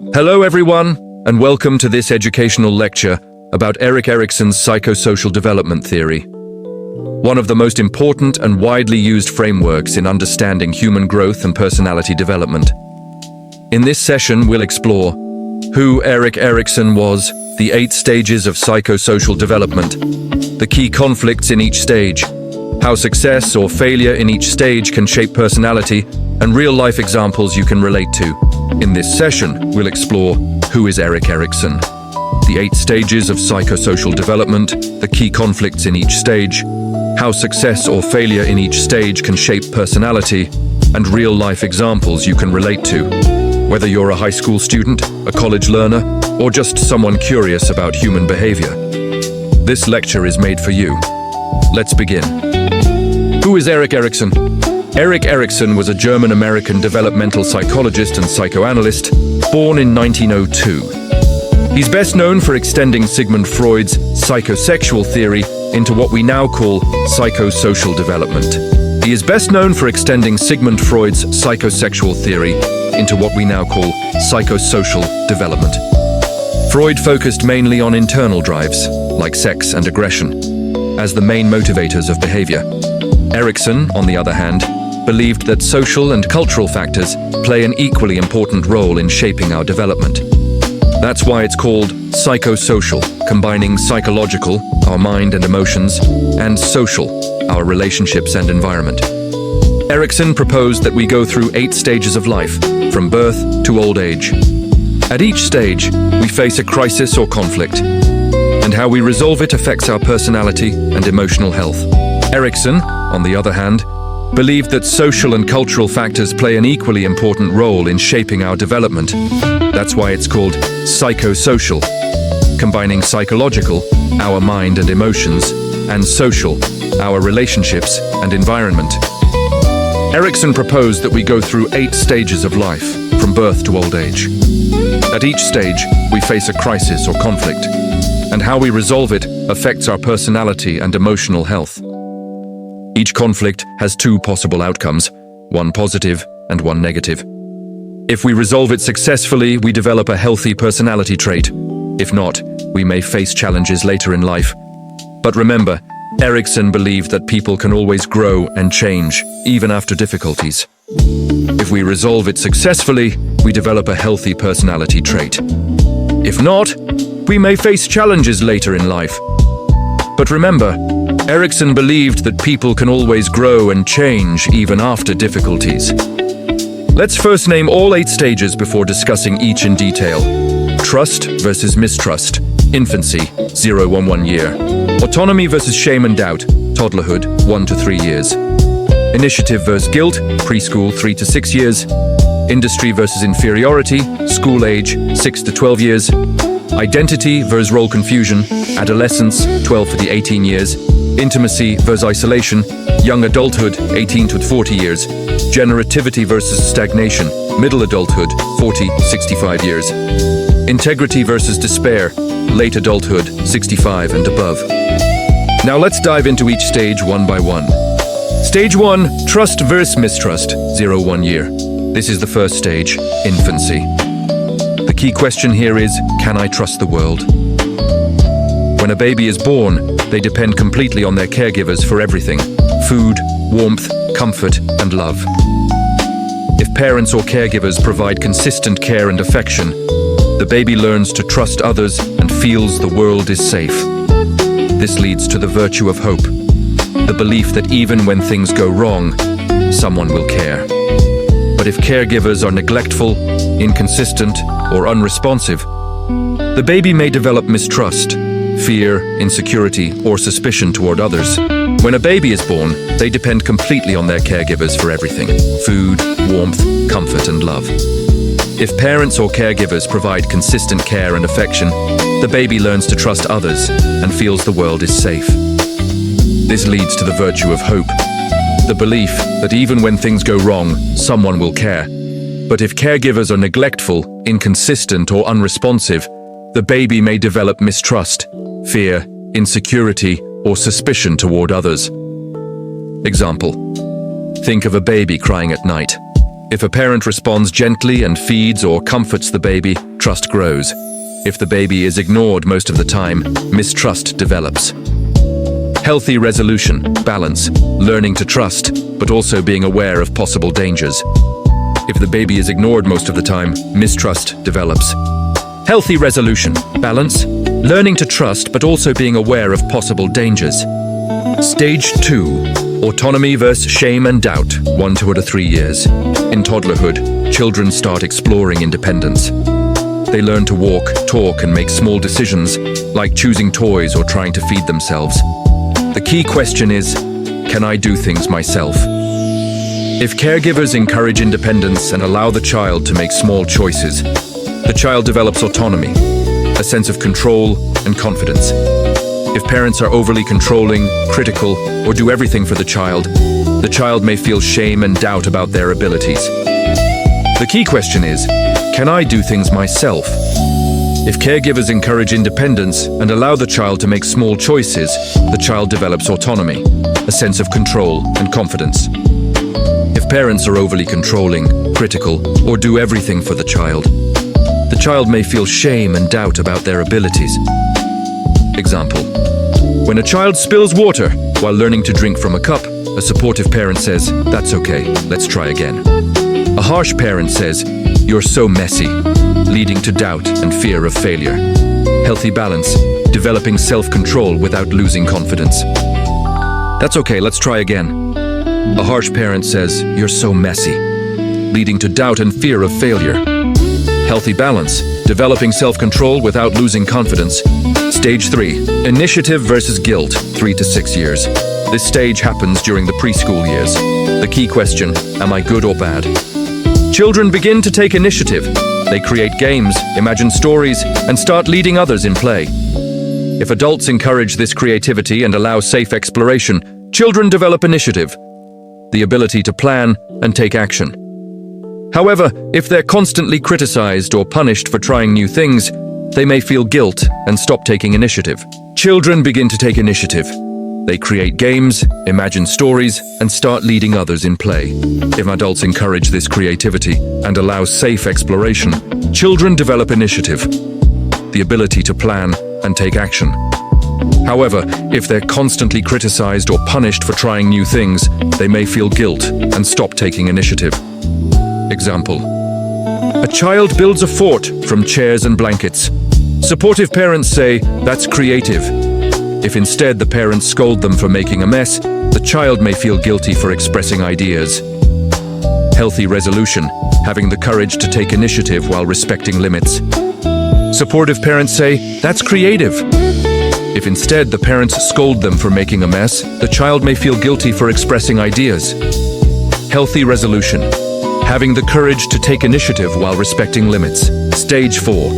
Hello everyone, and welcome to this educational lecture about Erik Erikson's psychosocial development theory, one of the most important and widely used frameworks in understanding human growth and personality development. In this session, we'll explore who Erik Erikson was, the 8 stages of psychosocial development, the key conflicts in each stage, how success or failure in each stage can shape personality, and real-life examples you can relate to. In this session, we'll explore who is Erik Erikson, the 8 stages of psychosocial development, the key conflicts in each stage, how success or failure in each stage can shape personality, and real-life examples you can relate to. Whether you're a high school student, a college learner, or just someone curious about human behavior, this lecture is made for you. Let's begin. Who is Erik Erikson? Erik Erikson was a German-American developmental psychologist and psychoanalyst, born in 1902. He's best known for extending Sigmund Freud's psychosexual theory into what we now call psychosocial development. He is best known for extending Sigmund Freud's psychosexual theory into what we now call psychosocial development. Freud focused mainly on internal drives, like sex and aggression, as the main motivators of behavior. Erikson, on the other hand, believed that social and cultural factors play an equally important role in shaping our development. That's why it's called psychosocial, combining psychological, our mind and emotions, and social, our relationships and environment. Erikson proposed that we go through 8 stages of life, from birth to old age. At each stage, we face a crisis or conflict, and how we resolve it affects our personality and emotional health. Erikson, on the other hand, believed that social and cultural factors play an equally important role in shaping our development. That's why it's called psychosocial, combining psychological, our mind and emotions, and social, our relationships and environment. Erikson proposed that we go through 8 stages of life, from birth to old age. At each stage, we face a crisis or conflict, and how we resolve it affects our personality and emotional health. Each conflict has 2 possible outcomes, one positive and one negative. If we resolve it successfully, we develop a healthy personality trait. If not, we may face challenges later in life. But remember, Erikson believed that people can always grow and change, even after difficulties. If we resolve it successfully, we develop a healthy personality trait. If not, we may face challenges later in life. But remember, Erikson believed that people can always grow and change even after difficulties. Let's first name all 8 stages before discussing each in detail. Trust versus mistrust, infancy, 0-1 year. Autonomy versus shame and doubt, toddlerhood, 1 to 3 years. Initiative versus guilt, preschool, 3 to 6 years. Industry versus inferiority, school age, 6 to 12 years. Identity versus role confusion, adolescence, 12 to the 18 years. Intimacy versus isolation, young adulthood, 18 to 40 years. Generativity versus stagnation, middle adulthood, 40-65 years. Integrity versus despair, late adulthood, 65 and above. Now let's dive into each stage one by one. Stage 1, trust versus mistrust, 0-1 year. This is the first stage, infancy. The key question here is, can I trust the world? When a baby is born, they depend completely on their caregivers for everything: food, warmth, comfort, and love. If parents or caregivers provide consistent care and affection, the baby learns to trust others and feels the world is safe. This leads to the virtue of hope, the belief that even when things go wrong, someone will care. But if caregivers are neglectful, inconsistent, or unresponsive, the baby may develop mistrust, fear, insecurity, or suspicion toward others. When a baby is born, they depend completely on their caregivers for everything: food, warmth, comfort, and love. If parents or caregivers provide consistent care and affection, the baby learns to trust others and feels the world is safe. This leads to the virtue of hope, the belief that even when things go wrong, someone will care. But if caregivers are neglectful, inconsistent, or unresponsive, the baby may develop mistrust, fear, insecurity, or suspicion toward others. Example: think of a baby crying at night. If a parent responds gently and feeds or comforts the baby, trust grows. If the baby is ignored most of the time, mistrust develops. Healthy resolution, balance, learning to trust, but also being aware of possible dangers. If the baby is ignored most of the time, mistrust develops. Healthy resolution, balance, learning to trust, but also being aware of possible dangers. Stage 2. Autonomy versus shame and doubt, 1 to 3 years. In toddlerhood, children start exploring independence. They learn to walk, talk, and make small decisions, like choosing toys or trying to feed themselves. The key question is, can I do things myself? If caregivers encourage independence and allow the child to make small choices, the child develops autonomy, a sense of control and confidence. If parents are overly controlling, critical, or do everything for the child may feel shame and doubt about their abilities. The key question is, can I do things myself? If caregivers encourage independence and allow the child to make small choices, the child develops autonomy, a sense of control and confidence. If parents are overly controlling, critical, or do everything for the child may feel shame and doubt about their abilities. Example: when a child spills water while learning to drink from a cup, a supportive parent says, "That's okay, let's try again." A harsh parent says, "You're so messy," leading to doubt and fear of failure. Healthy balance, developing self-control without losing confidence. "That's okay, let's try again." A harsh parent says, "You're so messy," leading to doubt and fear of failure. Healthy balance, developing self-control without losing confidence. Stage 3. Initiative versus guilt, 3 to 6 years. This stage happens during the preschool years. The key question, am I good or bad? Children begin to take initiative. They create games, imagine stories, and start leading others in play. If adults encourage this creativity and allow safe exploration, children develop initiative, the ability to plan and take action. However, if they're constantly criticized or punished for trying new things, they may feel guilt and stop taking initiative. Children begin to take initiative. They create games, imagine stories, and start leading others in play. If adults encourage this creativity and allow safe exploration, children develop initiative, the ability to plan and take action. However, if they're constantly criticized or punished for trying new things, they may feel guilt and stop taking initiative. Example: a child builds a fort from chairs and blankets. Supportive parents say, "That's creative." If instead the parents scold them for making a mess, the child may feel guilty for expressing ideas. Healthy resolution, having the courage to take initiative while respecting limits. Supportive parents say, "That's creative." If instead the parents scold them for making a mess, the child may feel guilty for expressing ideas. Healthy resolution, having the courage to take initiative while respecting limits. Stage 4.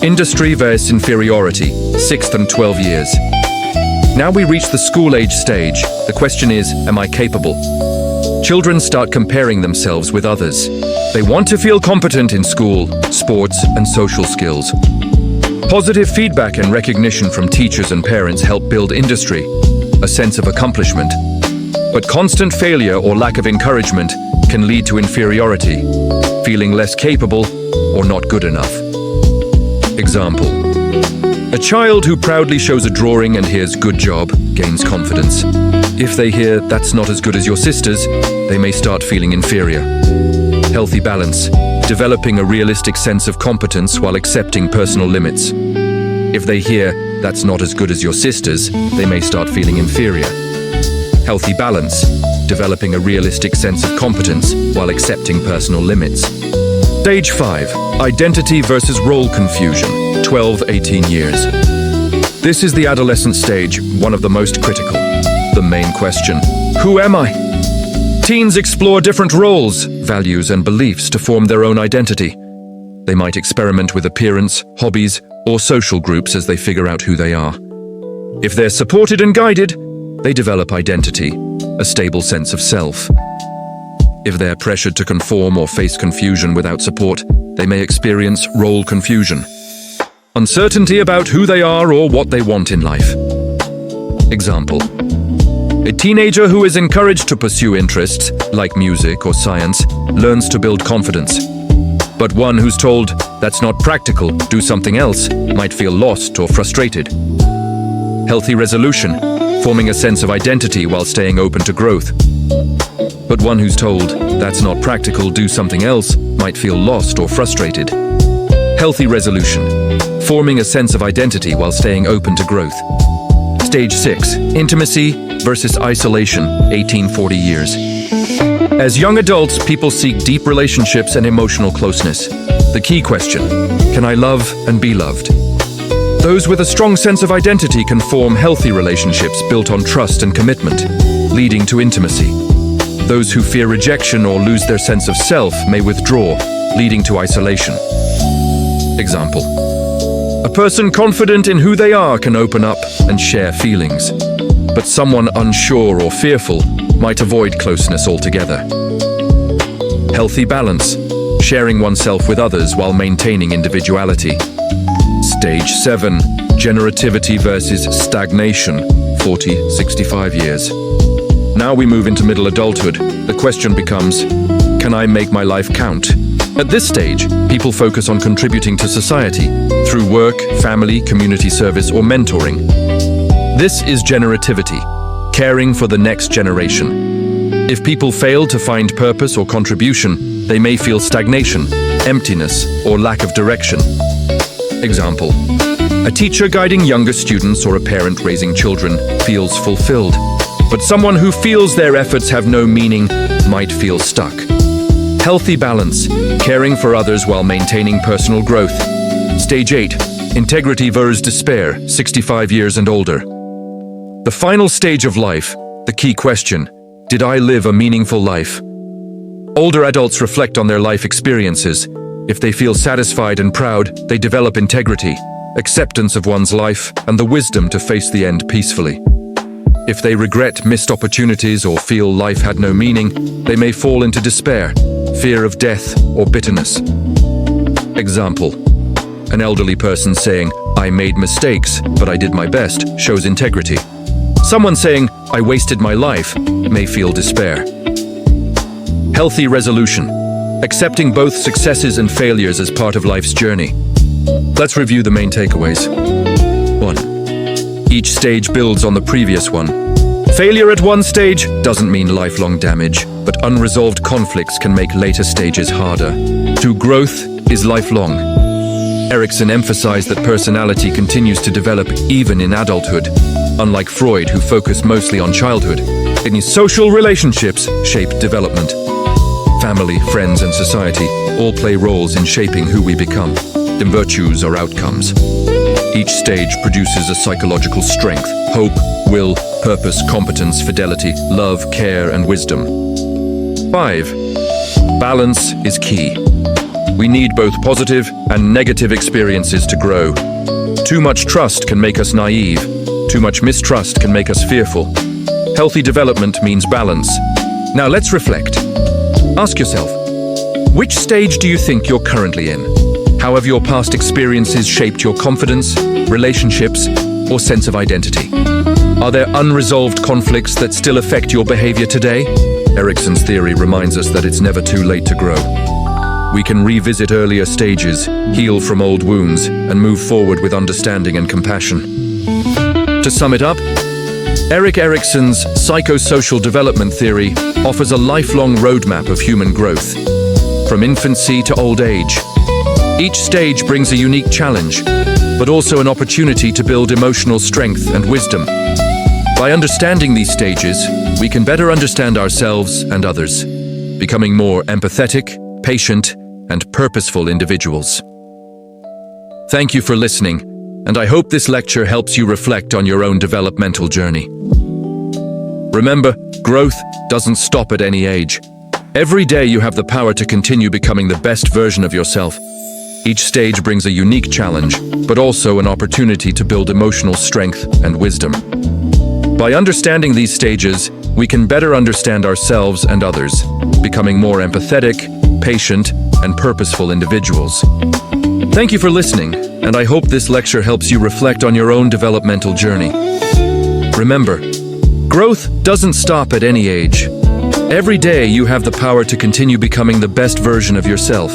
Industry versus inferiority, 6 and 12 years. Now we reach the school-age stage. The question is, am I capable? Children start comparing themselves with others. They want to feel competent in school, sports, and social skills. Positive feedback and recognition from teachers and parents help build industry, a sense of accomplishment. But constant failure or lack of encouragement can lead to inferiority, feeling less capable or not good enough. Example: a child who proudly shows a drawing and hears "good job" gains confidence. If they hear "that's not as good as your sister's," they may start feeling inferior. Healthy balance, developing a realistic sense of competence while accepting personal limits. If they hear "that's not as good as your sister's," they may start feeling inferior. Healthy balance, developing a realistic sense of competence while accepting personal limits. Stage 5. Identity versus role confusion, 12-18 years. This is the adolescent stage, one of the most critical. The main question, who am I? Teens explore different roles, values, and beliefs to form their own identity. They might experiment with appearance, hobbies, or social groups as they figure out who they are. If they're supported and guided, they develop identity, a stable sense of self. If they're pressured to conform or face confusion without support, they may experience role confusion, uncertainty about who they are or what they want in life. Example: a teenager who is encouraged to pursue interests, like music or science, learns to build confidence. But one who's told, "That's not practical, do something else," might feel lost or frustrated. Healthy resolution, forming a sense of identity while staying open to growth. But one who's told, "That's not practical, do something else," might feel lost or frustrated. Healthy resolution, forming a sense of identity while staying open to growth. Stage 6, intimacy versus isolation, 18-40 years. As young adults, people seek deep relationships and emotional closeness. The key question, can I love and be loved? Those with a strong sense of identity can form healthy relationships built on trust and commitment, leading to intimacy. Those who fear rejection or lose their sense of self may withdraw, leading to isolation. Example: a person confident in who they are can open up and share feelings, but someone unsure or fearful might avoid closeness altogether. Healthy balance, sharing oneself with others while maintaining individuality. Stage 7, generativity versus stagnation, 40-65 years. Now we move into middle adulthood. The question becomes, can I make my life count? At this stage, people focus on contributing to society through work, family, community service, or mentoring. This is generativity, caring for the next generation. If people fail to find purpose or contribution, they may feel stagnation, emptiness, or lack of direction. Example: a teacher guiding younger students or a parent raising children feels fulfilled, but someone who feels their efforts have no meaning might feel stuck. Healthy balance, caring for others while maintaining personal growth. Stage 8, integrity versus despair, 65 years and older. The final stage of life, the key question, did I live a meaningful life? Older adults reflect on their life experiences. If they feel satisfied and proud, they develop integrity, acceptance of one's life, and the wisdom to face the end peacefully. If they regret missed opportunities or feel life had no meaning, they may fall into despair, fear of death, or bitterness. Example: an elderly person saying, "I made mistakes, but I did my best," shows integrity. Someone saying, "I wasted my life," may feel despair. Healthy resolution, accepting both successes and failures as part of life's journey. Let's review the main takeaways. 1. Each stage builds on the previous one. Failure at one stage doesn't mean lifelong damage, but unresolved conflicts can make later stages harder. 2. Growth is lifelong. Erikson emphasized that personality continues to develop even in adulthood, unlike Freud, who focused mostly on childhood. Social relationships shape development. Family, friends, and society all play roles in shaping who we become, in virtues or outcomes. Each stage produces a psychological strength, hope, will, purpose, competence, fidelity, love, care, and wisdom. 5. Balance is key. We need both positive and negative experiences to grow. Too much trust can make us naive. Too much mistrust can make us fearful. Healthy development means balance. Now let's reflect. Ask yourself, which stage do you think you're currently in? How have your past experiences shaped your confidence, relationships, or sense of identity? Are there unresolved conflicts that still affect your behavior today? Erikson's theory reminds us that it's never too late to grow. We can revisit earlier stages, heal from old wounds, and move forward with understanding and compassion. To sum it up, Erik Erikson's psychosocial development theory offers a lifelong roadmap of human growth, from infancy to old age. Each stage brings a unique challenge, but also an opportunity to build emotional strength and wisdom. By understanding these stages, we can better understand ourselves and others, becoming more empathetic, patient, and purposeful individuals. Thank you for listening, and I hope this lecture helps you reflect on your own developmental journey. Remember, growth doesn't stop at any age. Every day you have the power to continue becoming the best version of yourself. Each stage brings a unique challenge, but also an opportunity to build emotional strength and wisdom. By understanding these stages, we can better understand ourselves and others, becoming more empathetic, patient, and purposeful individuals. Thank you for listening, and I hope this lecture helps you reflect on your own developmental journey. Remember, growth doesn't stop at any age. Every day you have the power to continue becoming the best version of yourself.